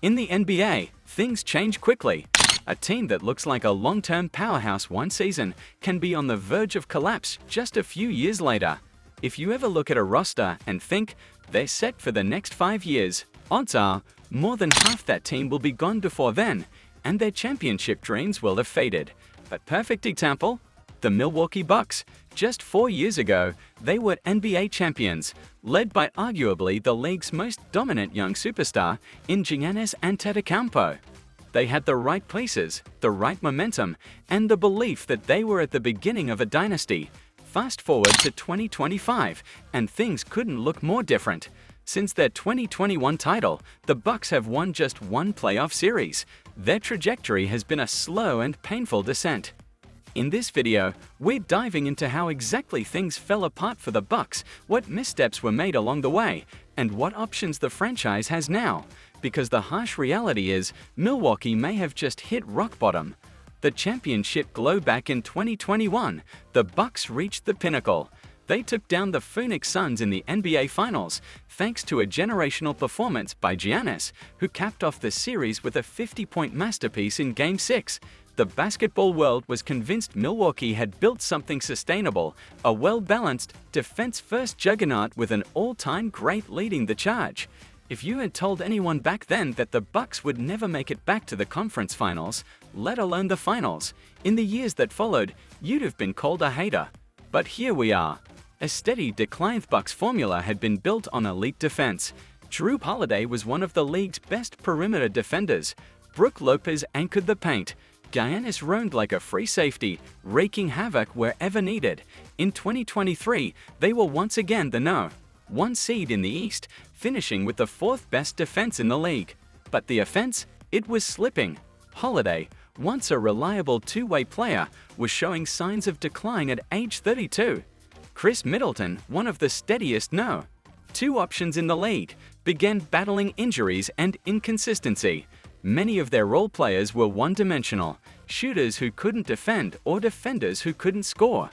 In the NBA, things change quickly. A team that looks like a long-term powerhouse one season can be on the verge of collapse just a few years later. If you ever look at a roster and think they're set for the next 5 years, odds are more than half that team will be gone before then, and their championship dreams will have faded. But perfect example? The Milwaukee Bucks. Just 4 years ago, they were NBA champions, led by arguably the league's most dominant young superstar in Giannis Antetokounmpo. They had the right pieces, the right momentum, and the belief that they were at the beginning of a dynasty. Fast forward to 2025, and things couldn't look more different. Since their 2021 title, the Bucks have won just one playoff series. Their trajectory has been a slow and painful descent. In this video, we're diving into how exactly things fell apart for the Bucks, what missteps were made along the way, and what options the franchise has now. Because the harsh reality is, Milwaukee may have just hit rock bottom. The championship glow back in 2021, the Bucks reached the pinnacle. They took down the Phoenix Suns in the NBA Finals, thanks to a generational performance by Giannis, who capped off the series with a 50-point masterpiece in Game 6. The basketball world was convinced Milwaukee had built something sustainable, a well-balanced, defense-first juggernaut with an all-time great leading the charge. If you had told anyone back then that the Bucks would never make it back to the conference finals, let alone the finals, in the years that followed, you'd have been called a hater. But here we are. A steady decline Bucks formula had been built on elite defense. Jrue Holiday was one of the league's best perimeter defenders. Brook Lopez anchored the paint. Giannis roamed like a free safety, wreaking havoc wherever needed. In 2023, they were once again the No. 1 seed in the East, finishing with the 4th best defense in the league. But the offense? It was slipping. Holiday, once a reliable two-way player, was showing signs of decline at age 32. Chris Middleton, one of the steadiest No. 2 options in the league, began battling injuries and inconsistency. Many of their role players were one-dimensional, shooters who couldn't defend or defenders who couldn't score.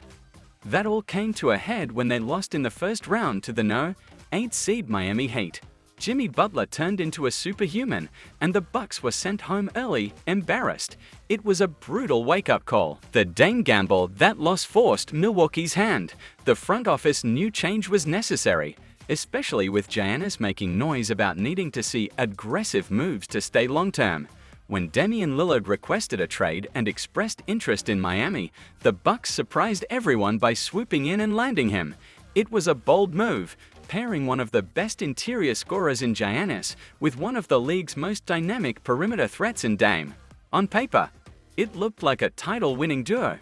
That all came to a head when they lost in the first round to the No. 8 seed Miami Heat. Jimmy Butler turned into a superhuman, and the Bucks were sent home early, embarrassed. It was a brutal wake-up call. The Dame gamble, that loss forced Milwaukee's hand. The front office knew change was necessary, especially with Giannis making noise about needing to see aggressive moves to stay long-term. When Damian Lillard requested a trade and expressed interest in Miami, the Bucks surprised everyone by swooping in and landing him. It was a bold move, pairing one of the best interior scorers in Giannis with one of the league's most dynamic perimeter threats in Dame. On paper, it looked like a title-winning duo.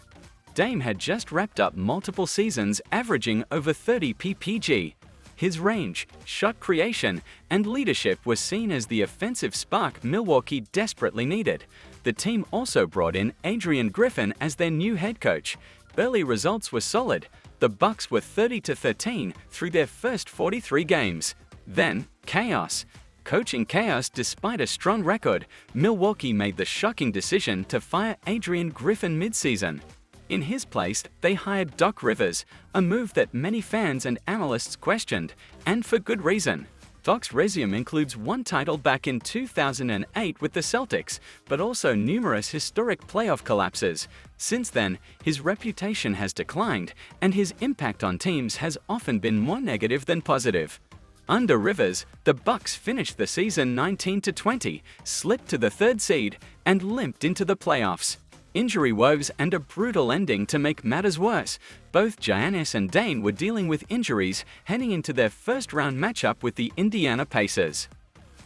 Dame had just wrapped up multiple seasons averaging over 30 ppg. His range, shot creation, and leadership were seen as the offensive spark Milwaukee desperately needed. The team also brought in Adrian Griffin as their new head coach. Early results were solid. The Bucks were 30-13 through their first 43 games. Then, chaos. Coaching chaos despite a strong record, Milwaukee made the shocking decision to fire Adrian Griffin mid-season. In his place, they hired Doc Rivers, a move that many fans and analysts questioned, and for good reason. Doc's resume includes one title back in 2008 with the Celtics, but also numerous historic playoff collapses. Since then, his reputation has declined, and his impact on teams has often been more negative than positive. Under Rivers, the Bucks finished the season 19-20, slipped to the 3rd seed, and limped into the playoffs. Injury woes and a brutal ending to make matters worse. Both Giannis and Dame were dealing with injuries heading into their first-round matchup with the Indiana Pacers.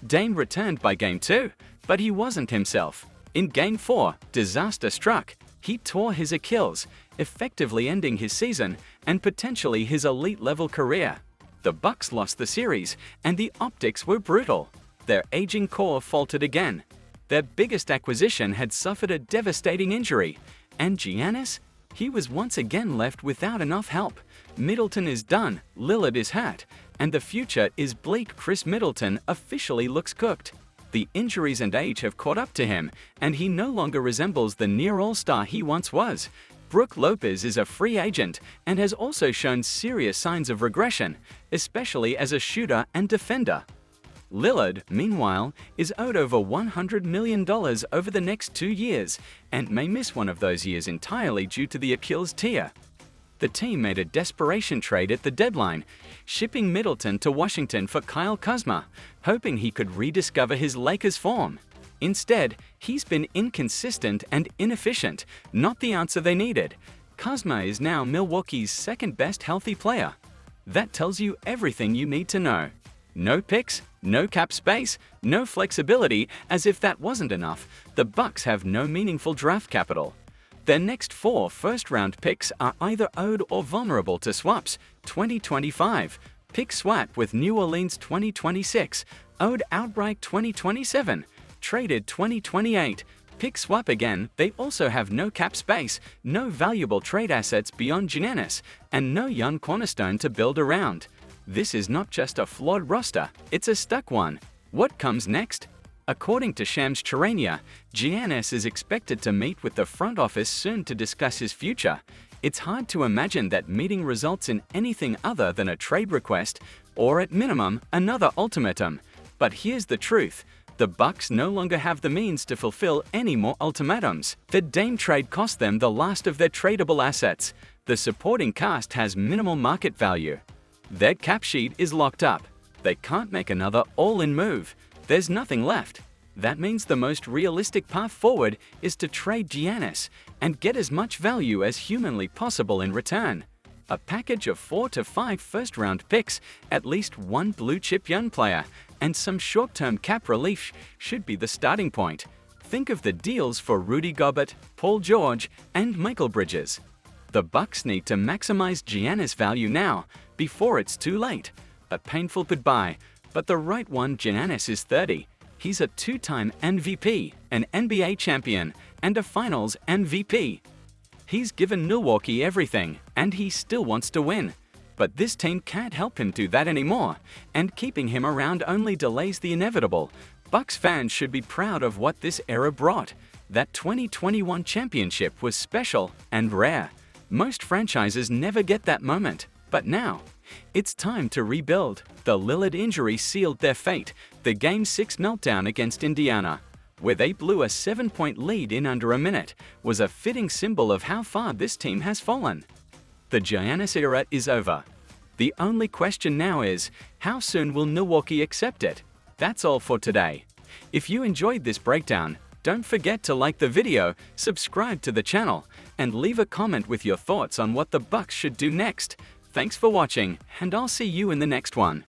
Dame returned by Game 2, but he wasn't himself. In Game 4, disaster struck. He tore his Achilles, effectively ending his season and potentially his elite-level career. The Bucks lost the series, and the optics were brutal. Their aging core faltered again. Their biggest acquisition had suffered a devastating injury. And Giannis? He was once again left without enough help. Middleton is done, Lillard is hurt, and the future is bleak. Chris Middleton officially looks cooked. The injuries and age have caught up to him, and he no longer resembles the near all-star he once was. Brook Lopez is a free agent and has also shown serious signs of regression, especially as a shooter and defender. Lillard, meanwhile, is owed over $100 million over the next 2 years and may miss one of those years entirely due to the Achilles tear. The team made a desperation trade at the deadline, shipping Middleton to Washington for Kyle Kuzma, hoping he could rediscover his Lakers form. Instead, he's been inconsistent and inefficient, not the answer they needed. Kuzma is now Milwaukee's second-best healthy player. That tells you everything you need to know. No picks, no cap space, no flexibility. As if that wasn't enough, the Bucks have no meaningful draft capital. Their next 4 first-round picks are either owed or vulnerable to swaps. 2025, pick swap with New Orleans 2026, owed outright 2027, traded 2028, pick swap again. They also have no cap space, no valuable trade assets beyond Giannis, and no young cornerstone to build around. This is not just a flawed roster, it's a stuck one. What comes next? According to Shams Charania, Giannis is expected to meet with the front office soon to discuss his future. It's hard to imagine that meeting results in anything other than a trade request, or at minimum, another ultimatum. But here's the truth. The Bucks no longer have the means to fulfill any more ultimatums. The Dame trade cost them the last of their tradable assets. The supporting cast has minimal market value. Their cap sheet is locked up. They can't make another all-in move. There's nothing left. That means the most realistic path forward is to trade Giannis and get as much value as humanly possible in return. A package of 4 to 5 first-round picks, at least one blue-chip young player, and some short-term cap relief should be the starting point. Think of the deals for Rudy Gobert, Paul George, and Michael Bridges. The Bucks need to maximize Giannis' value now, before it's too late. A painful goodbye, but the right one. Giannis is 30. He's a 2-time MVP, an NBA champion, and a Finals MVP. He's given Milwaukee everything, and he still wants to win. But this team can't help him do that anymore, and keeping him around only delays the inevitable. Bucks fans should be proud of what this era brought. That 2021 championship was special and rare. Most franchises never get that moment, but now, it's time to rebuild. The Lillard injury sealed their fate. The Game 6 meltdown against Indiana, where they blew a 7-point lead in under a minute, was a fitting symbol of how far this team has fallen. The Giannis era is over. The only question now is, how soon will Milwaukee accept it? That's all for today. If you enjoyed this breakdown, don't forget to like the video, subscribe to the channel, and leave a comment with your thoughts on what the Bucks should do next. Thanks for watching, and I'll see you in the next one.